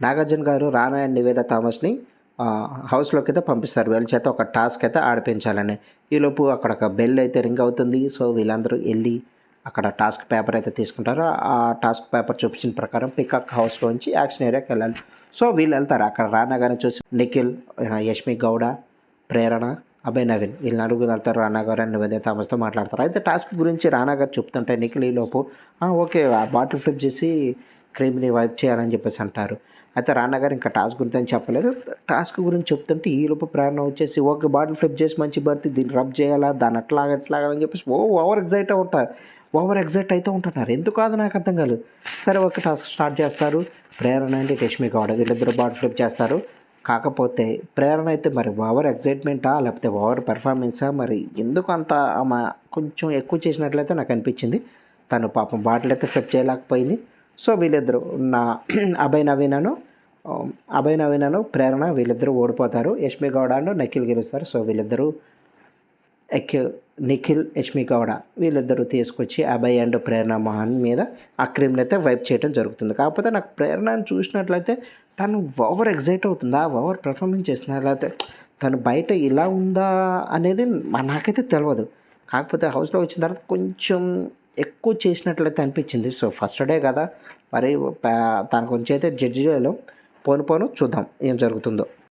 నాగార్జున గారు రానా అండ్ నివేదా థామస్ని హౌస్లోకి అయితే పంపిస్తారు. వీళ్ళ చేత ఒక టాస్క్ అయితే ఆడిపించాలని. ఈలోపు అక్కడ ఒక బెల్ అయితే రింగ్ అవుతుంది. సో వీళ్ళందరూ వెళ్ళి అక్కడ టాస్క్ పేపర్ అయితే తీసుకుంటారు. ఆ టాస్క్ పేపర్ చూపించిన ప్రకారం పికాక్ హౌస్లోంచి యాక్షన్ ఏరియాకి వెళ్ళాలి. సో వీళ్ళు వెళ్తారు. అక్కడ రానా గారిని చూసి నిఖిల్, యష్మి గౌడ, ప్రేరణ, అభయ్ నవీన్ వీళ్ళు నలుగురు వెళ్తారు. రానా గారు అండ్ నివేదా థామస్తో మాట్లాడతారు. అయితే టాస్క్ గురించి రానా గారు చెప్తుంటే నిఖిల్ ఈలోపు ఓకే ఆ బాటిల్ ఫ్లిప్ చేసి క్రీమ్ని వైప్ చేయాలని చెప్పేసి అంటారు. అయితే రానా గారు ఇంకా టాస్క్ గురించి చెప్పలేదు. టాస్క్ గురించి చెప్తుంటే ఈలోపు ప్రేరణ వచ్చేసి ఓకే బాటిల్ ఫ్లిప్ చేసి మంచి బర్తి దీన్ని రబ్ చేయాలా దాన్ని అట్లాగా అని చెప్పేసి ఓవర్ ఎగ్జైట్ అయితే ఉంటున్నారు. ఎందుకు కాదు నాకు అర్థం కాదు. సరే ఓకే టాస్క్ స్టార్ట్ చేస్తారు. ప్రేరణ అంటే రష్మి గౌడ వీళ్ళిద్దరు బాటిల్ ఫ్లిప్ చేస్తారు. కాకపోతే ప్రేరణ అయితే మరి ఓవర్ ఎగ్జైట్మెంటా లేకపోతే ఓవర్ పెర్ఫార్మెన్సా మరి ఎందుకు అంత ఆమె కొంచెం ఎక్కువ చేసినట్లయితే నాకు అనిపించింది. తను పాపం బాటిల్ అయితే ఫ్లిప్ చేయలేకపోయింది. సో వీళ్ళిద్దరు నా అభయ్ నవీనను ప్రేరణ వీళ్ళిద్దరూ ఓడిపోతారు. యష్మి గౌడ అండ్ నిఖిల్ గెలుస్తారు. సో వీళ్ళిద్దరూ నిఖిల్, యష్మి గౌడ వీళ్ళిద్దరూ తీసుకొచ్చి అభయ్ అండ్ ప్రేరణ మోహన్ మీద ఆ క్రీమ్ని అయితే వైప్ చేయడం జరుగుతుంది. కాకపోతే నాకు ప్రేరణను చూసినట్లయితే తను ఓవర్ ఎగ్జైట్ అవుతుందా, ఓవర్ పెర్ఫార్మెన్స్ చేస్తున్నట్లయితే తను బయట ఇలా ఉందా అనేది నాకైతే తెలియదు. కాకపోతే హౌస్లో వచ్చిన తర్వాత కొంచెం ఎక్కువ చేసినట్లయితే అనిపించింది. సో ఫస్ట్ డే కదా మరి తన గురించి అయితే జడ్జి చేయలేం. పోను చూద్దాం ఏం జరుగుతుందో.